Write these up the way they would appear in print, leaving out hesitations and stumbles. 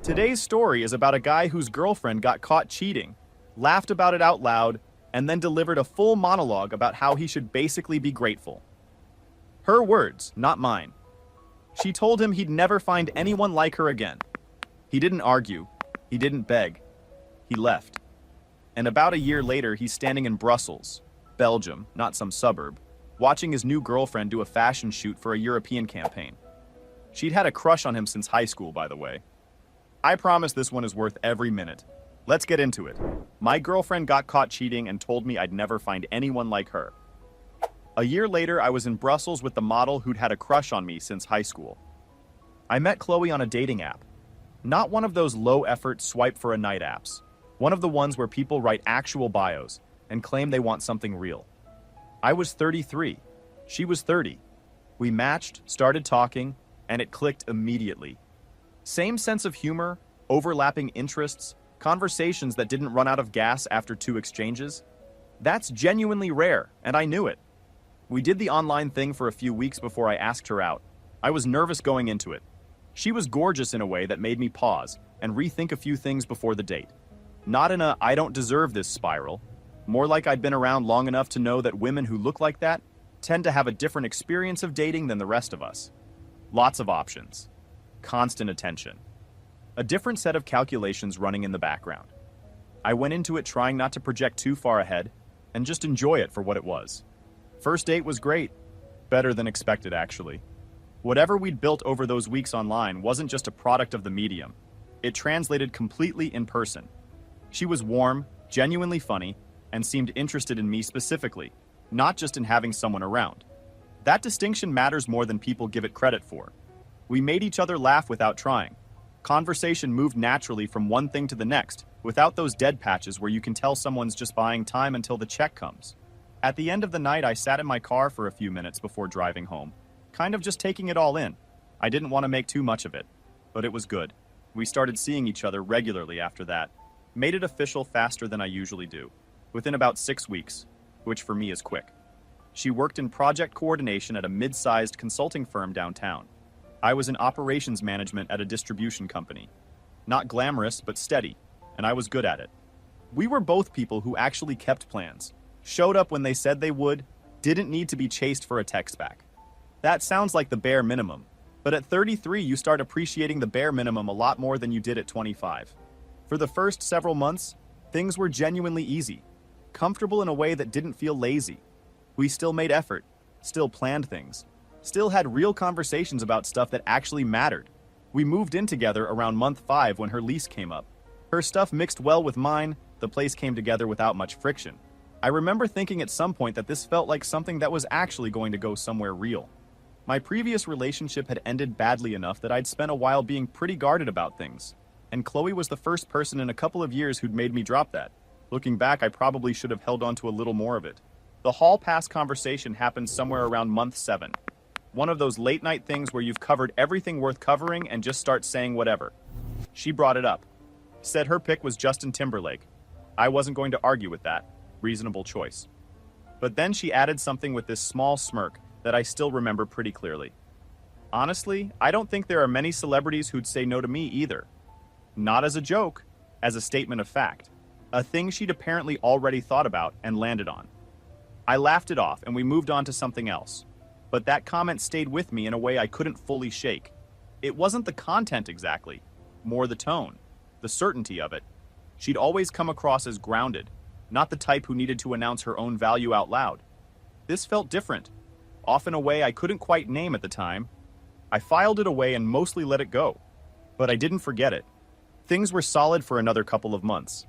Today's story is about a guy whose girlfriend got caught cheating, laughed about it out loud, and then delivered a full monologue about how he should basically be grateful. Her words, not mine. She told him he'd never find anyone like her again. He didn't argue. He didn't beg. He left. And about a year later, he's standing in Brussels, Belgium, not some suburb, watching his new girlfriend do a fashion shoot for a European campaign. She'd had a crush on him since high school, by the way. I promise this one is worth every minute. Let's get into it. My girlfriend got caught cheating and told me I'd never find anyone like her. A year later, I was in Brussels with the model who'd had a crush on me since high school. I met Chloe on a dating app. Not one of those low-effort swipe for a night apps. One of the ones where people write actual bios and claim they want something real. I was 33. She was 30. We matched, started talking, and it clicked immediately. Same sense of humor, overlapping interests, conversations that didn't run out of gas after 2 exchanges. That's genuinely rare, and I knew it. We did the online thing for a few weeks before I asked her out. I was nervous going into it. She was gorgeous in a way that made me pause and rethink a few things before the date. Not in a I don't deserve this spiral, more like I'd been around long enough to know that women who look like that tend to have a different experience of dating than the rest of us. Lots of options. Constant attention. A different set of calculations running in the background. I went into it trying not to project too far ahead and just enjoy it for what it was. First date was great. Better than expected, actually. Whatever we'd built over those weeks online wasn't just a product of the medium. It translated completely in person. She was warm, genuinely funny, and seemed interested in me specifically, not just in having someone around. That distinction matters more than people give it credit for. We made each other laugh without trying. Conversation moved naturally from one thing to the next, without those dead patches where you can tell someone's just buying time until the check comes. At the end of the night, I sat in my car for a few minutes before driving home, kind of just taking it all in. I didn't want to make too much of it, but it was good. We started seeing each other regularly after that. Made it official faster than I usually do, within about 6 weeks, which for me is quick. She worked in project coordination at a mid-sized consulting firm downtown. I was in operations management at a distribution company. Not glamorous, but steady, and I was good at it. We were both people who actually kept plans, showed up when they said they would, didn't need to be chased for a text back. That sounds like the bare minimum, but at 33 you start appreciating the bare minimum a lot more than you did at 25. For the first several months, things were genuinely easy, comfortable in a way that didn't feel lazy. We still made effort, still planned things, still had real conversations about stuff that actually mattered. We moved in together around month 5 when her lease came up. Her stuff mixed well with mine, the place came together without much friction. I remember thinking at some point that this felt like something that was actually going to go somewhere real. My previous relationship had ended badly enough that I'd spent a while being pretty guarded about things, and Chloe was the first person in a couple of years who'd made me drop that. Looking back, I probably should have held on to a little more of it. The hall pass conversation happened somewhere around month 7. One of those late night things where you've covered everything worth covering and just start saying whatever. She brought it up. Said her pick was Justin Timberlake. I wasn't going to argue with that. Reasonable choice. But then she added something with this small smirk that I still remember pretty clearly. Honestly, I don't think there are many celebrities who'd say no to me either. Not as a joke, as a statement of fact. A thing she'd apparently already thought about and landed on. I laughed it off and we moved on to something else. But that comment stayed with me in a way I couldn't fully shake. It wasn't the content exactly, more the tone, the certainty of it. She'd always come across as grounded, not the type who needed to announce her own value out loud. This felt different, off in a way I couldn't quite name at the time. I filed it away and mostly let it go. But I didn't forget it. Things were solid for another couple of months.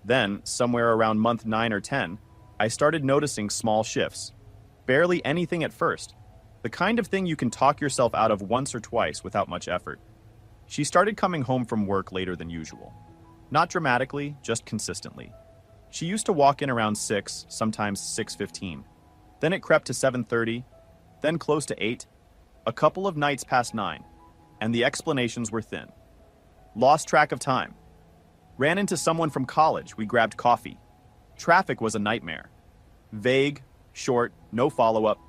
Then, somewhere around month 9 or 10, I started noticing small shifts. Barely anything at first. The kind of thing you can talk yourself out of once or twice without much effort. She started coming home from work later than usual. Not dramatically, just consistently. She used to walk in around 6, sometimes 6:15. Then it crept to 7:30, then close to 8, a couple of nights past 9, and the explanations were thin. Lost track of time. Ran into someone from college, we grabbed coffee. Traffic was a nightmare. Vague, short, no follow-up.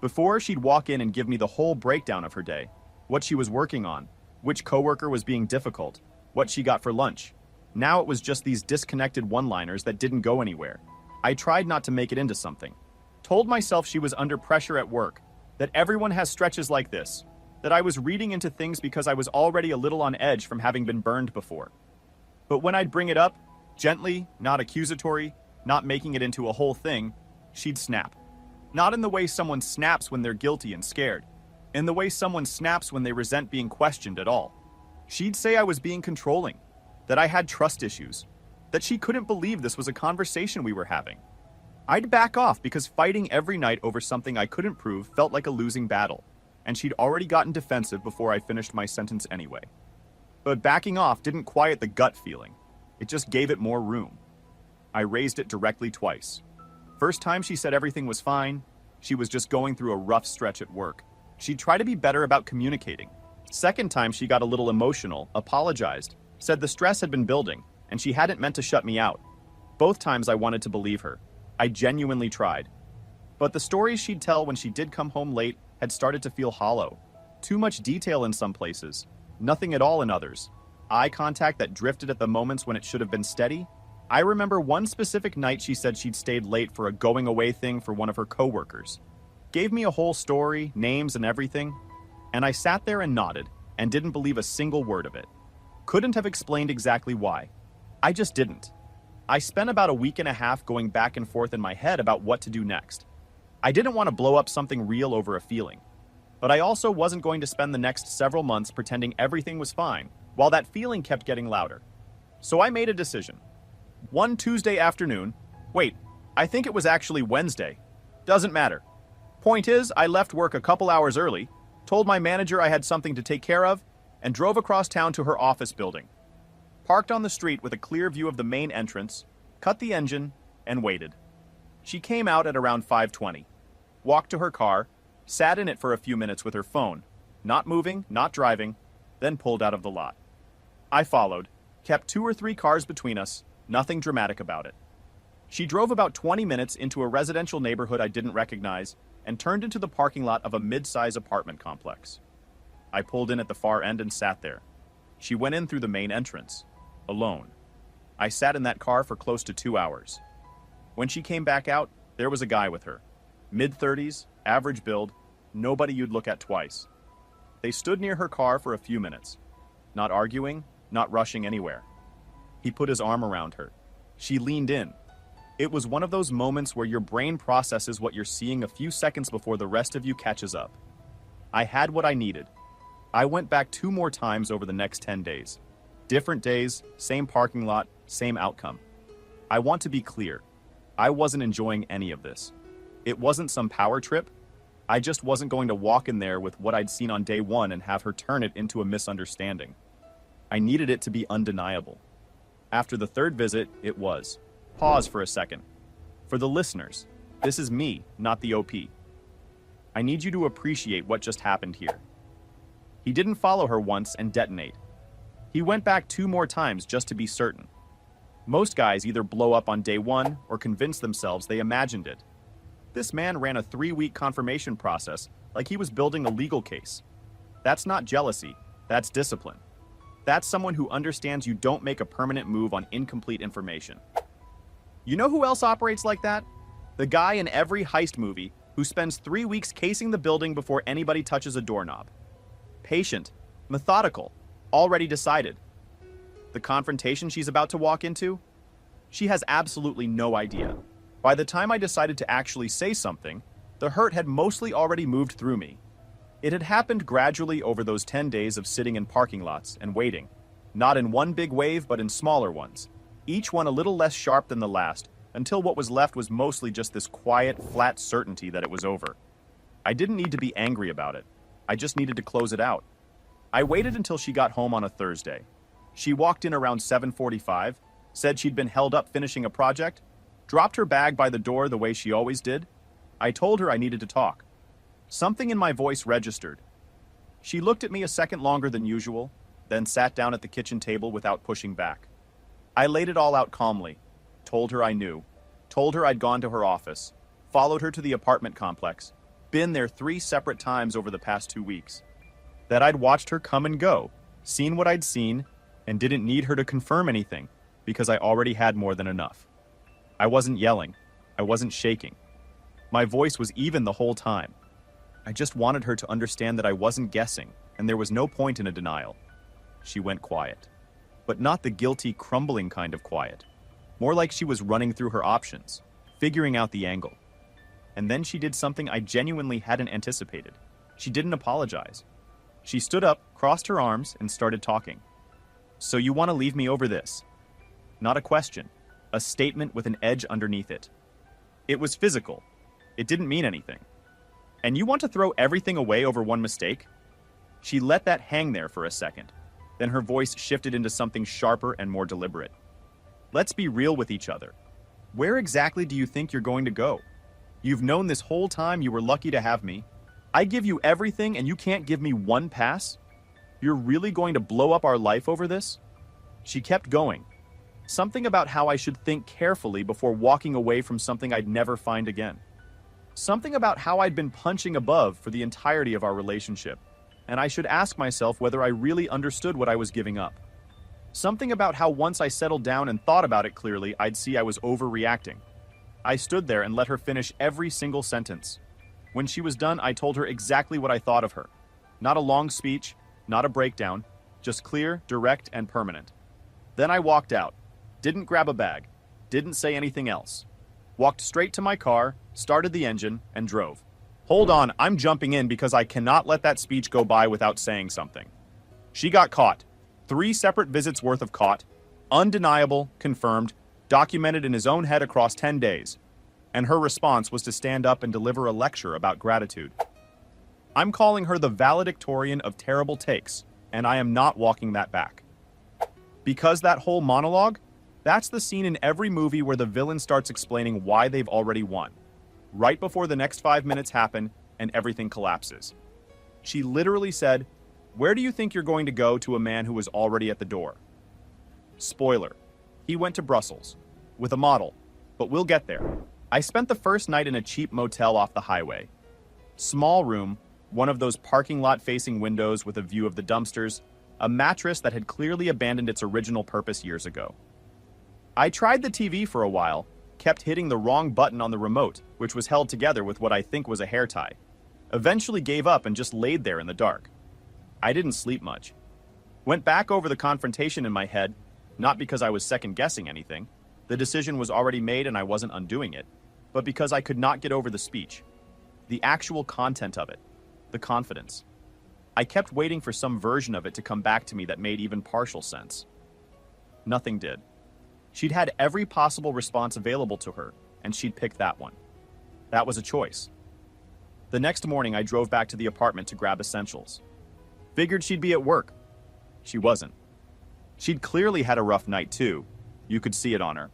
Before, she'd walk in and give me the whole breakdown of her day, what she was working on, which coworker was being difficult, what she got for lunch. Now it was just these disconnected one-liners that didn't go anywhere. I tried not to make it into something. Told myself she was under pressure at work, that everyone has stretches like this, that I was reading into things because I was already a little on edge from having been burned before. But when I'd bring it up, gently, not accusatory, not making it into a whole thing, she'd snap. Not in the way someone snaps when they're guilty and scared, in the way someone snaps when they resent being questioned at all. She'd say I was being controlling, that I had trust issues, that she couldn't believe this was a conversation we were having. I'd back off because fighting every night over something I couldn't prove felt like a losing battle, and she'd already gotten defensive before I finished my sentence anyway. But backing off didn't quiet the gut feeling. It just gave it more room. I raised it directly twice. First time she said everything was fine. She was just going through a rough stretch at work. She'd try to be better about communicating. Second time she got a little emotional, apologized, said the stress had been building, and she hadn't meant to shut me out. Both times I wanted to believe her. I genuinely tried. But the stories she'd tell when she did come home late had started to feel hollow. Too much detail in some places, nothing at all in others. Eye contact that drifted at the moments when it should have been steady. I remember one specific night she said she'd stayed late for a going away thing for one of her coworkers. Gave me a whole story, names and everything, and I sat there and nodded and didn't believe a single word of it. Couldn't have explained exactly why. I just didn't. I spent about a week and a half going back and forth in my head about what to do next. I didn't want to blow up something real over a feeling, but I also wasn't going to spend the next several months pretending everything was fine while that feeling kept getting louder. So I made a decision. One Tuesday afternoon, wait, I think it was actually Wednesday. Doesn't matter. Point is, I left work a couple hours early, told my manager I had something to take care of, and drove across town to her office building. Parked on the street with a clear view of the main entrance, cut the engine, and waited. She came out at around 5:20, walked to her car, sat in it for a few minutes with her phone, not moving, not driving, then pulled out of the lot. I followed, kept 2 or 3 cars between us, nothing dramatic about it. She drove about 20 minutes into a residential neighborhood I didn't recognize and turned into the parking lot of a mid-size apartment complex. I pulled in at the far end and sat there. She went in through the main entrance, alone. I sat in that car for close to 2 hours. When she came back out, there was a guy with her. Mid-30s, average build, nobody you'd look at twice. They stood near her car for a few minutes, not arguing, not rushing anywhere. He put his arm around her. She leaned in. It was one of those moments where your brain processes what you're seeing a few seconds before the rest of you catches up. I had what I needed. I went back 2 more times over the next 10 days. Different days, same parking lot, same outcome. I want to be clear. I wasn't enjoying any of this. It wasn't some power trip. I just wasn't going to walk in there with what I'd seen on day 1 and have her turn it into a misunderstanding. I needed it to be undeniable. After the 3rd visit, it was. Pause for a second. For the listeners, this is me, not the OP. I need you to appreciate what just happened here. He didn't follow her once and detonate. He went back 2 more times just to be certain. Most guys either blow up on day 1 or convince themselves they imagined it. This man ran a 3-week confirmation process like he was building a legal case. That's not jealousy, that's discipline. That's someone who understands you don't make a permanent move on incomplete information. You know who else operates like that? The guy in every heist movie who spends 3 weeks casing the building before anybody touches a doorknob. Patient, methodical, already decided. The confrontation she's about to walk into? She has absolutely no idea. By the time I decided to actually say something, the hurt had mostly already moved through me. It had happened gradually over those 10 days of sitting in parking lots and waiting, not in one big wave but in smaller ones, each one a little less sharp than the last, until what was left was mostly just this quiet, flat certainty that it was over. I didn't need to be angry about it. I just needed to close it out. I waited until she got home on a Thursday. She walked in around 7:45, said she'd been held up finishing a project, dropped her bag by the door the way she always did. I told her I needed to talk. Something in my voice registered. She looked at me a second longer than usual, then sat down at the kitchen table without pushing back. I laid it all out calmly, told her I knew, told her I'd gone to her office, followed her to the apartment complex, been there 3 separate times over the past 2 weeks, that I'd watched her come and go, seen what I'd seen, and didn't need her to confirm anything because I already had more than enough. I wasn't yelling. I wasn't shaking. My voice was even the whole time. I just wanted her to understand that I wasn't guessing, and there was no point in a denial. She went quiet. But not the guilty, crumbling kind of quiet. More like she was running through her options, figuring out the angle. And then she did something I genuinely hadn't anticipated. She didn't apologize. She stood up, crossed her arms, and started talking. "So you want to leave me over this?" Not a question, a statement with an edge underneath it. It was physical. It didn't mean anything. "And you want to throw everything away over one mistake?" She let that hang there for a second. Then her voice shifted into something sharper and more deliberate. "Let's be real with each other. Where exactly do you think you're going to go? You've known this whole time you were lucky to have me. I give you everything and you can't give me one pass? You're really going to blow up our life over this?" She kept going. Something about how I should think carefully before walking away from something I'd never find again. Something about how I'd been punching above for the entirety of our relationship, and I should ask myself whether I really understood what I was giving up. Something about how once I settled down and thought about it clearly, I'd see I was overreacting. I stood there and let her finish every single sentence. When she was done, I told her exactly what I thought of her. Not a long speech, not a breakdown, just clear, direct, and permanent. Then I walked out, didn't grab a bag, didn't say anything else. Walked straight to my car, started the engine, and drove. Hold on, I'm jumping in because I cannot let that speech go by without saying something. She got caught. 3 separate visits worth of caught. Undeniable, confirmed, documented in his own head across 10 days. And her response was to stand up and deliver a lecture about gratitude. I'm calling her the valedictorian of terrible takes, and I am not walking that back. Because that whole monologue, that's the scene in every movie where the villain starts explaining why they've already won. Right before the next 5 minutes happen and everything collapses. She literally said, "Where do you think you're going to go?" to a man who was already at the door. Spoiler, he went to Brussels with a model, but we'll get there. I spent the first night in a cheap motel off the highway. Small room, one of those parking lot facing windows with a view of the dumpsters, a mattress that had clearly abandoned its original purpose years ago. I tried the TV for a while, kept hitting the wrong button on the remote, which was held together with what I think was a hair tie. Eventually gave up and just laid there in the dark. I didn't sleep much. Went back over the confrontation in my head, not because I was second-guessing anything. The decision was already made and I wasn't undoing it, but because I could not get over the speech. The actual content of it. The confidence. I kept waiting for some version of it to come back to me that made even partial sense. Nothing did. She'd had every possible response available to her, and she'd picked that one. That was a choice. The next morning, I drove back to the apartment to grab essentials. Figured she'd be at work. She wasn't. She'd clearly had a rough night too. You could see it on her.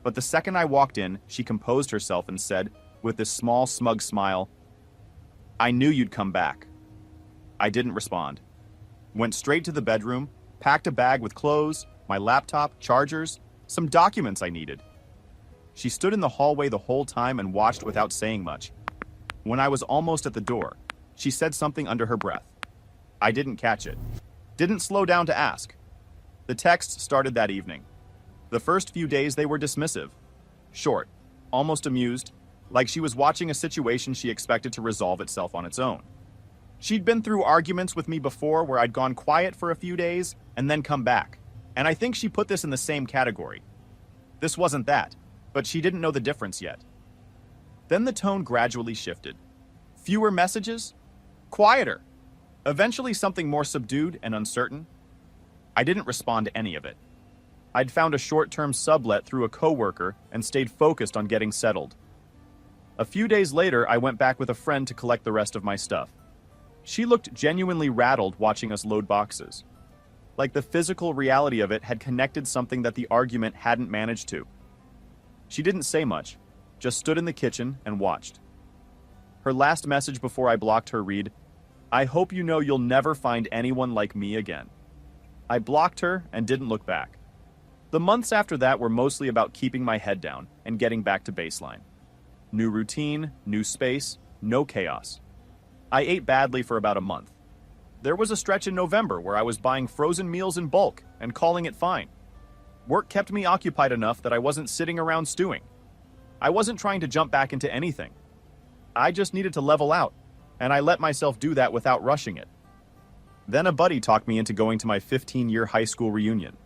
But the second I walked in, she composed herself and said, with this small, smug smile, "I knew you'd come back." I didn't respond. Went straight to the bedroom, packed a bag with clothes, my laptop, chargers, some documents I needed. She stood in the hallway the whole time and watched without saying much. When I was almost at the door, she said something under her breath. I didn't catch it. Didn't slow down to ask. The texts started that evening. The first few days they were dismissive. Short, almost amused, like she was watching a situation she expected to resolve itself on its own. She'd been through arguments with me before where I'd gone quiet for a few days and then come back. And I think she put this in the same category. This wasn't that, but she didn't know the difference yet. Then the tone gradually shifted. Fewer messages? Quieter. Eventually something more subdued and uncertain. I didn't respond to any of it. I'd found a short-term sublet through a coworker and stayed focused on getting settled. A few days later, I went back with a friend to collect the rest of my stuff. She looked genuinely rattled watching us load boxes. Like the physical reality of it had connected something that the argument hadn't managed to. She didn't say much, just stood in the kitchen and watched. Her last message before I blocked her read, "I hope you know you'll never find anyone like me again." I blocked her and didn't look back. The months after that were mostly about keeping my head down and getting back to baseline. New routine, new space, no chaos. I ate badly for about a month. There was a stretch in November where I was buying frozen meals in bulk and calling it fine. Work kept me occupied enough that I wasn't sitting around stewing. I wasn't trying to jump back into anything. I just needed to level out, and I let myself do that without rushing it. Then a buddy talked me into going to my 15-year high school reunion.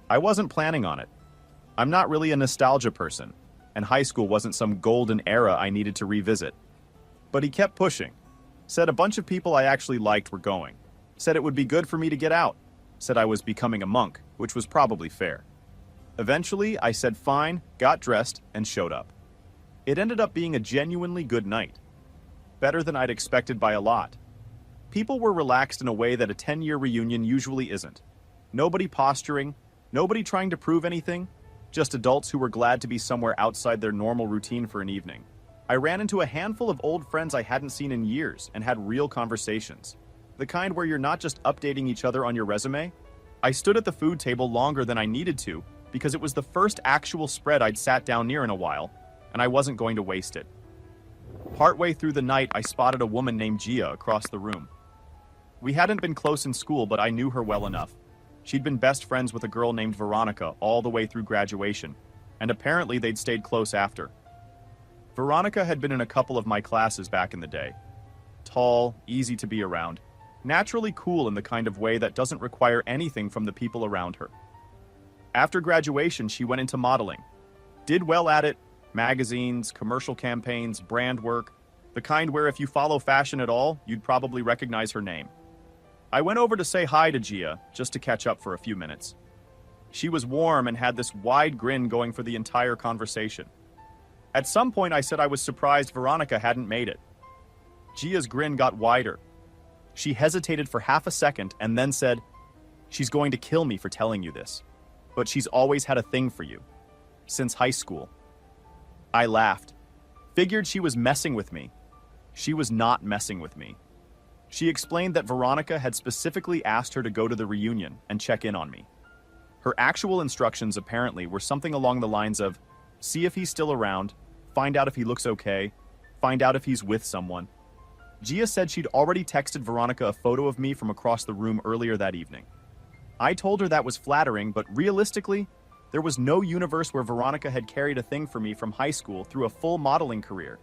I wasn't planning on it. I'm not really a nostalgia person, and high school wasn't some golden era I needed to revisit. But he kept pushing. Said a bunch of people I actually liked were going. Said it would be good for me to get out. Said I was becoming a monk, which was probably fair. Eventually, I said fine, got dressed, and showed up. It ended up being a genuinely good night. Better than I'd expected by a lot. People were relaxed in a way that a 10-year reunion usually isn't. Nobody posturing, nobody trying to prove anything, just adults who were glad to be somewhere outside their normal routine for an evening. I ran into a handful of old friends I hadn't seen in years and had real conversations. The kind where you're not just updating each other on your resume. I stood at the food table longer than I needed to because it was the first actual spread I'd sat down near in a while, and I wasn't going to waste it. Partway through the night, I spotted a woman named Gia across the room. We hadn't been close in school, but I knew her well enough. She'd been best friends with a girl named Veronica all the way through graduation, and apparently they'd stayed close after. Veronica had been in a couple of my classes back in the day. Tall, easy to be around, naturally cool in the kind of way that doesn't require anything from the people around her. After graduation, she went into modeling. Did well at it, magazines, commercial campaigns, brand work, the kind where if you follow fashion at all, you'd probably recognize her name. I went over to say hi to Gia, just to catch up for a few minutes. She was warm and had this wide grin going for the entire conversation. At some point, I said I was surprised Veronica hadn't made it. Gia's grin got wider. She hesitated for half a second and then said, "She's going to kill me for telling you this, but she's always had a thing for you. Since high school." I laughed. Figured she was messing with me. She was not messing with me. She explained that Veronica had specifically asked her to go to the reunion and check in on me. Her actual instructions apparently were something along the lines of, see if he's still around, find out if he looks okay, find out if he's with someone. Gia said she'd already texted Veronica a photo of me from across the room earlier that evening. I told her that was flattering, but realistically, there was no universe where Veronica had carried a thing for me from high school through a full modeling career.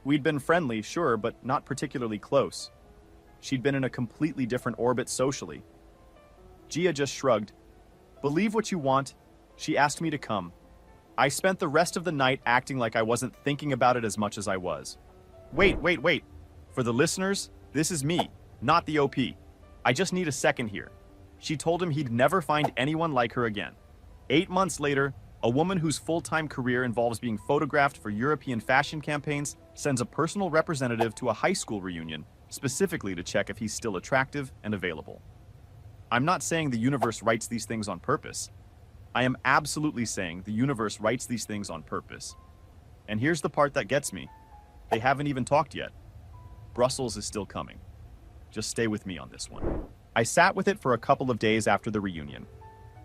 We'd been friendly, sure, but not particularly close. She'd been in a completely different orbit socially. Gia just shrugged. Believe what you want. She asked me to come. I spent the rest of the night acting like I wasn't thinking about it as much as I was. Wait. For the listeners, this is me, not the OP. I just need a second here. She told him he'd never find anyone like her again. 8 months later, a woman whose full-time career involves being photographed for European fashion campaigns sends a personal representative to a high school reunion specifically to check if he's still attractive and available. I'm not saying the universe writes these things on purpose. I am absolutely saying the universe writes these things on purpose. And here's the part that gets me. They haven't even talked yet. Brussels is still coming. Just stay with me on this one. I sat with it for a couple of days after the reunion.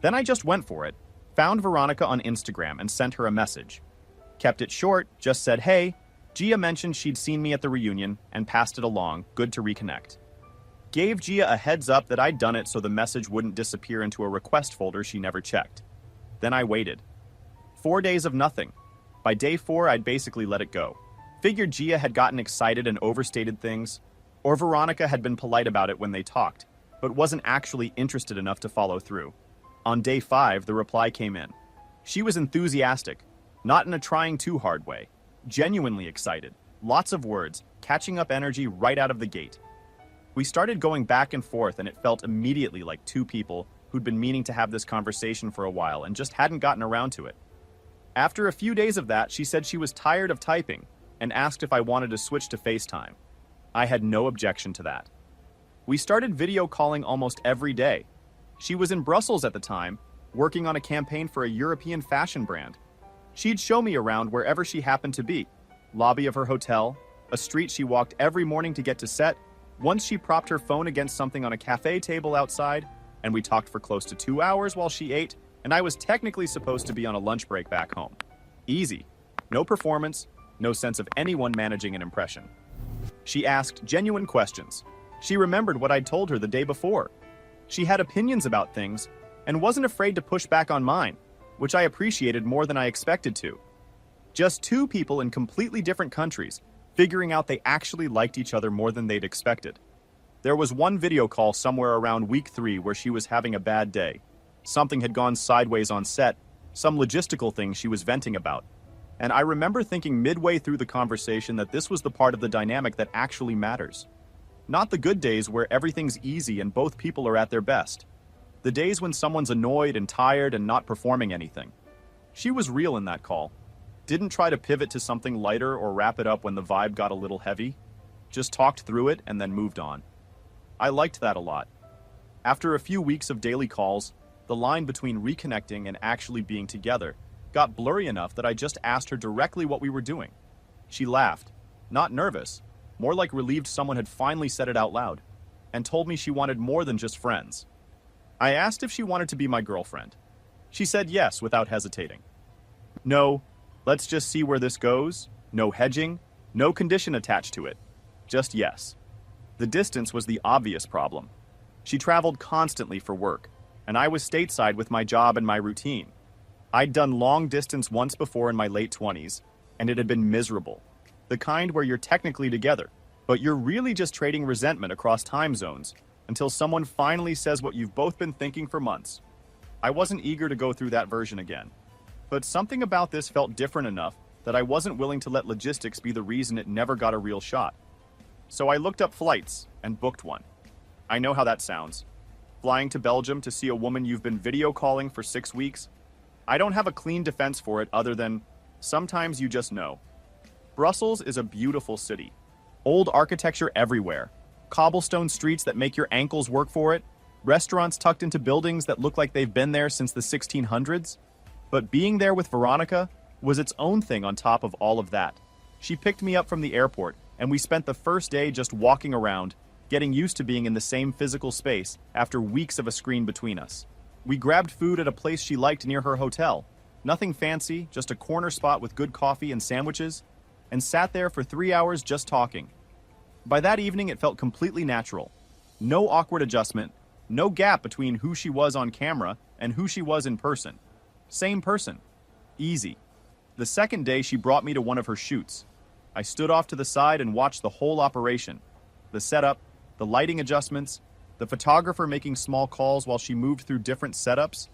Then I just went for it, found Veronica on Instagram and sent her a message. Kept it short, just said, hey, Gia mentioned she'd seen me at the reunion and passed it along, good to reconnect. Gave Gia a heads up that I'd done it so the message wouldn't disappear into a request folder she never checked. Then I waited. 4 days of nothing. By day 4, I'd basically let it go. Figured Gia had gotten excited and overstated things, or Veronica had been polite about it when they talked, but wasn't actually interested enough to follow through. On day 5, the reply came in. She was enthusiastic, not in a trying too hard way. Genuinely excited, lots of words, catching up energy right out of the gate. We started going back and forth and it felt immediately like two people who'd been meaning to have this conversation for a while and just hadn't gotten around to it. After a few days of that, she said she was tired of typing and asked if I wanted to switch to FaceTime. I had no objection to that. We started video calling almost every day. She was in Brussels at the time, working on a campaign for a European fashion brand. She'd show me around wherever she happened to be. Lobby of her hotel, a street she walked every morning to get to set. Once she propped her phone against something on a cafe table outside, and we talked for close to 2 hours while she ate, and I was technically supposed to be on a lunch break back home. Easy. No performance, no sense of anyone managing an impression. She asked genuine questions. She remembered what I'd told her the day before. She had opinions about things and wasn't afraid to push back on mine, which I appreciated more than I expected to. Just two people in completely different countries, figuring out they actually liked each other more than they'd expected. There was one video call somewhere around week 3 where she was having a bad day. Something had gone sideways on set, some logistical thing she was venting about. And I remember thinking midway through the conversation that this was the part of the dynamic that actually matters. Not the good days where everything's easy and both people are at their best. The days when someone's annoyed and tired and not performing anything. She was real in that call. Didn't try to pivot to something lighter or wrap it up when the vibe got a little heavy. Just talked through it and then moved on. I liked that a lot. After a few weeks of daily calls, the line between reconnecting and actually being together got blurry enough that I just asked her directly what we were doing. She laughed, not nervous, more like relieved someone had finally said it out loud, and told me she wanted more than just friends. I asked if she wanted to be my girlfriend. She said yes without hesitating. No, let's just see where this goes. No hedging, no condition attached to it. Just yes. The distance was the obvious problem. She traveled constantly for work, and I was stateside with my job and my routine. I'd done long distance once before in my late 20s, and it had been miserable. The kind where you're technically together, but you're really just trading resentment across time zones until someone finally says what you've both been thinking for months. I wasn't eager to go through that version again, but something about this felt different enough that I wasn't willing to let logistics be the reason it never got a real shot. So I looked up flights and booked one. I know how that sounds. Flying to Belgium to see a woman you've been video calling for 6 weeks? I don't have a clean defense for it other than sometimes you just know. Brussels is a beautiful city. Old architecture everywhere. Cobblestone streets that make your ankles work for it. Restaurants tucked into buildings that look like they've been there since the 1600s. But being there with Veronica was its own thing on top of all of that. She picked me up from the airport, and we spent the first day just walking around, getting used to being in the same physical space after weeks of a screen between us. We grabbed food at a place she liked near her hotel. Nothing fancy, just a corner spot with good coffee and sandwiches, and sat there for 3 hours just talking. By that evening, it felt completely natural. No awkward adjustment, no gap between who she was on camera and who she was in person. Same person. Easy. The second day, she brought me to one of her shoots. I stood off to the side and watched the whole operation. The setup, the lighting adjustments, the photographer making small calls while she moved through different setups.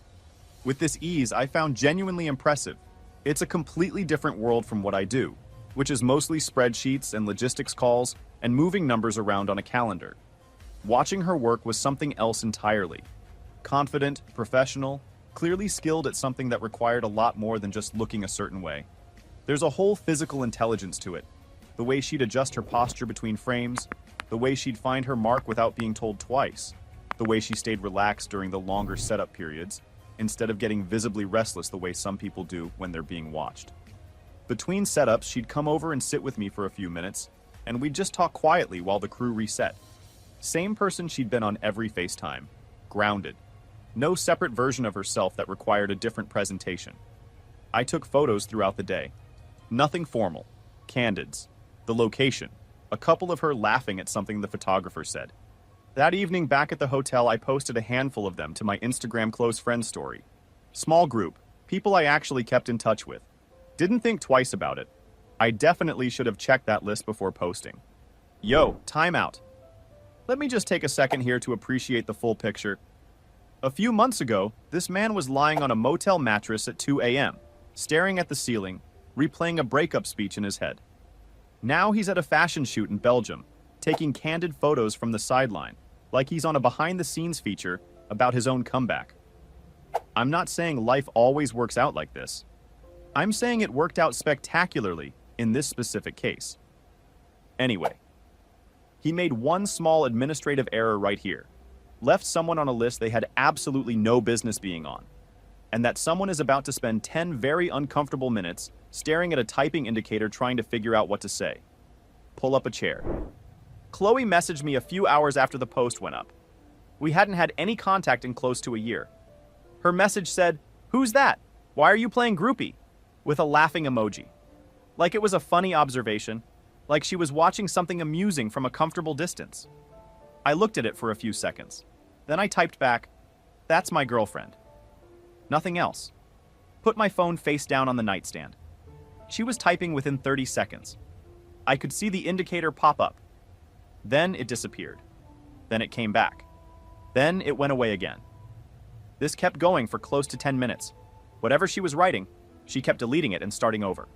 With this ease, I found genuinely impressive. It's a completely different world from what I do, which is mostly spreadsheets and logistics calls and moving numbers around on a calendar. Watching her work was something else entirely. Confident, professional, clearly skilled at something that required a lot more than just looking a certain way. There's a whole physical intelligence to it. The way she'd adjust her posture between frames, the way she'd find her mark without being told twice, the way she stayed relaxed during the longer setup periods, instead of getting visibly restless the way some people do when they're being watched. Between setups, she'd come over and sit with me for a few minutes, and we'd just talk quietly while the crew reset. Same person she'd been on every FaceTime. Grounded. No separate version of herself that required a different presentation. I took photos throughout the day. Nothing formal. Candids. The location. A couple of her laughing at something the photographer said. That evening back at the hotel, I posted a handful of them to my Instagram close friends story. Small group. People I actually kept in touch with. Didn't think twice about it. I definitely should have checked that list before posting. Yo, time out. Let me just take a second here to appreciate the full picture. A few months ago, this man was lying on a motel mattress at 2 a.m., staring at the ceiling, replaying a breakup speech in his head. Now he's at a fashion shoot in Belgium, taking candid photos from the sideline, like he's on a behind-the-scenes feature about his own comeback. I'm not saying life always works out like this. I'm saying it worked out spectacularly in this specific case. Anyway, he made one small administrative error right here. Left someone on a list they had absolutely no business being on. And that someone is about to spend 10 very uncomfortable minutes staring at a typing indicator trying to figure out what to say. Pull up a chair. Chloe messaged me a few hours after the post went up. We hadn't had any contact in close to a year. Her message said, "Who's that? Why are you playing groupie?" with a laughing emoji. Like it was a funny observation, like she was watching something amusing from a comfortable distance. I looked at it for a few seconds. Then I typed back, "That's my girlfriend." Nothing else. Put my phone face down on the nightstand. She was typing within 30 seconds. I could see the indicator pop up. Then it disappeared. Then it came back. Then it went away again. This kept going for close to 10 minutes. Whatever she was writing, she kept deleting it and starting over.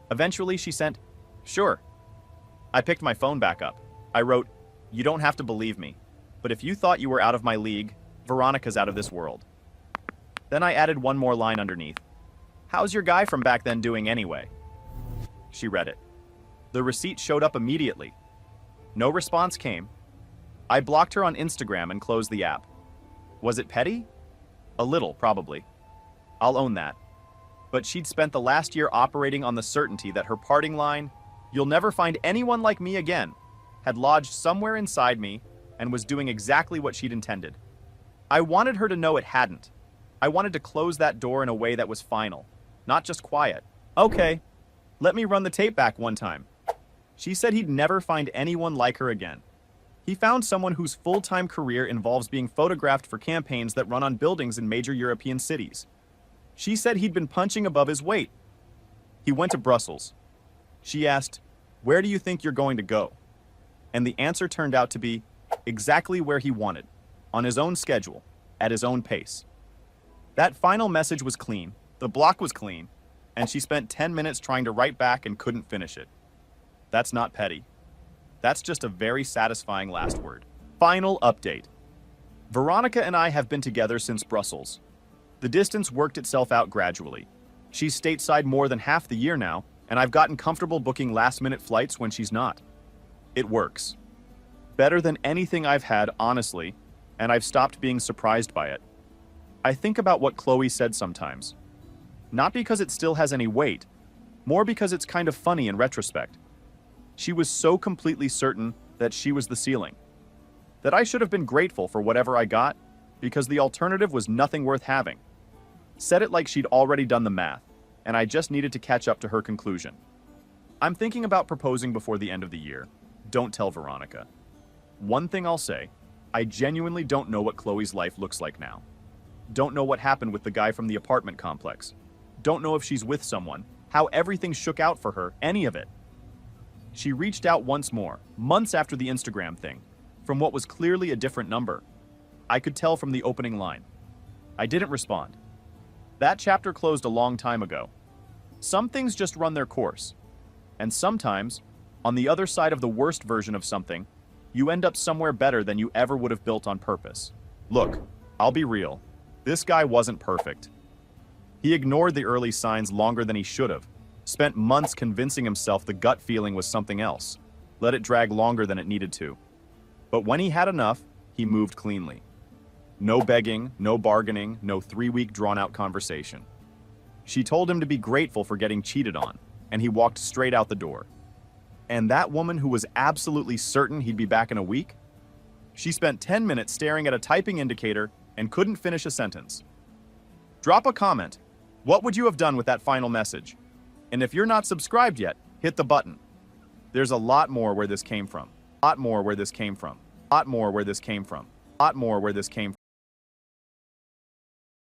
Eventually, she sent, "Sure." I picked my phone back up. I wrote, "You don't have to believe me, but if you thought you were out of my league, Veronica's out of this world." Then I added one more line underneath. "How's your guy from back then doing anyway?" She read it. The receipt showed up immediately. No response came. I blocked her on Instagram and closed the app. Was it petty? A little, probably. I'll own that. But she'd spent the last year operating on the certainty that her parting line, "You'll never find anyone like me again," had lodged somewhere inside me and was doing exactly what she'd intended. I wanted her to know it hadn't. I wanted to close that door in a way that was final, not just quiet. "Okay, let me run the tape back one time." She said he'd never find anyone like her again. He found someone whose full-time career involves being photographed for campaigns that run on buildings in major European cities. She said he'd been punching above his weight. He went to Brussels. She asked, "Where do you think you're going to go?" And the answer turned out to be exactly where he wanted, on his own schedule, at his own pace. That final message was clean, the block was clean, and she spent 10 minutes trying to write back and couldn't finish it. That's not petty. That's just a very satisfying last word. Final update. Veronica and I have been together since Brussels. The distance worked itself out gradually. She's stateside more than half the year now, and I've gotten comfortable booking last-minute flights when she's not. It works. Better than anything I've had, honestly, and I've stopped being surprised by it. I think about what Chloe said sometimes. Not because it still has any weight, more because it's kind of funny in retrospect. She was so completely certain that she was the ceiling. That I should have been grateful for whatever I got, because the alternative was nothing worth having. Said it like she'd already done the math, and I just needed to catch up to her conclusion. I'm thinking about proposing before the end of the year. Don't tell Veronica. One thing I'll say, I genuinely don't know what Chloe's life looks like now. Don't know what happened with the guy from the apartment complex. Don't know if she's with someone, how everything shook out for her, any of it. She reached out once more, months after the Instagram thing, from what was clearly a different number. I could tell from the opening line. I didn't respond. That chapter closed a long time ago. Some things just run their course. And sometimes, on the other side of the worst version of something, you end up somewhere better than you ever would have built on purpose. Look, I'll be real. This guy wasn't perfect. He ignored the early signs longer than he should have. Spent months convincing himself the gut feeling was something else. Let it drag longer than it needed to. But when he had enough, he moved cleanly. No begging, no bargaining, no 3-week drawn-out conversation. She told him to be grateful for getting cheated on, and he walked straight out the door. And that woman who was absolutely certain he'd be back in a week? She spent 10 minutes staring at a typing indicator and couldn't finish a sentence. Drop a comment. What would you have done with that final message? And if you're not subscribed yet, hit the button. There's a lot more where this came from. Lot more where this came from. Lot more where this came from. Lot more where this came from.